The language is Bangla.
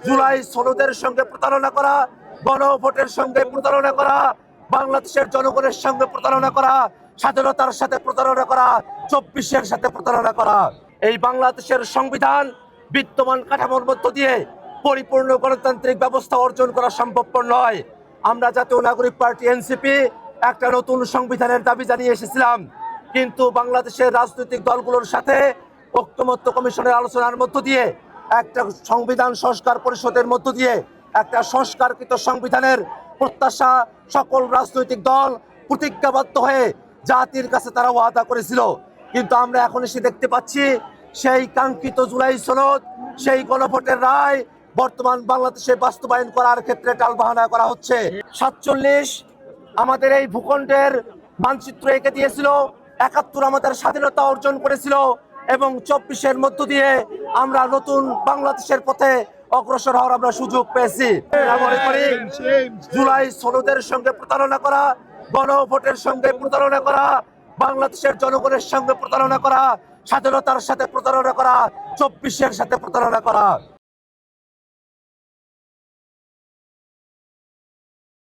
জুলাই সনদের সঙ্গে প্রতারণা করা, গণভোটের সঙ্গে প্রতারণা করা, বাংলাদেশের জনগণের সঙ্গে প্রতারণা করা, স্বাধীনতার সাথে প্রতারণা করা, 24-এর সাথে প্রতারণা করা। এই বাংলাদেশের সংবিধান বিদ্যমান কাঠামোর মধ্য দিয়ে পরিপূর্ণ গণতান্ত্রিক ব্যবস্থা অর্জন করা সম্ভবপর নয়। আমরা জাতীয় নাগরিক পার্টি এনসিপি একটা নতুন সংবিধানের দাবি জানিয়ে এসেছিলাম, কিন্তু বাংলাদেশের রাজনৈতিক দলগুলোর সাথে ঐক্যমত্য কমিশনের আলোচনার মধ্য দিয়ে একটা সংবিধান সংস্কার পরিষদের মধ্য দিয়ে একটা সংস্কারকৃত সংবিধানের প্রত্যাশা সকল রাজনৈতিক দল প্রতিজ্ঞাবদ্ধ হয়ে জাতির কাছে তারা ওয়াদা করেছিল। কিন্তু আমরা এখন এসে দেখতে পাচ্ছি সেই কাঙ্ক্ষিত জুলাই সনদ, সেই গণভোটের রায় বর্তমান বাংলাদেশে বাস্তবায়ন করার ক্ষেত্রে টালবাহানা করা হচ্ছে। 47 আমাদের এই ভূখণ্ডের মানচিত্র এঁকে দিয়েছিল, 71 আমাদের স্বাধীনতা অর্জন করেছিল এবং 24-এর মধ্য দিয়ে আমরা নতুন বাংলাদেশের পথে অগ্রসর হওয়ার আমরা সুযোগ পেয়েছি। মনে করি জুলাই সনদের সঙ্গে প্রতারণা করা, গণভোটের সঙ্গে প্রতারণা করা, বাংলাদেশের জনগণের সঙ্গে প্রতারণা করা, স্বাধীনতার সাথে প্রতারণা করা, 24-এর সাথে প্রতারণা করা।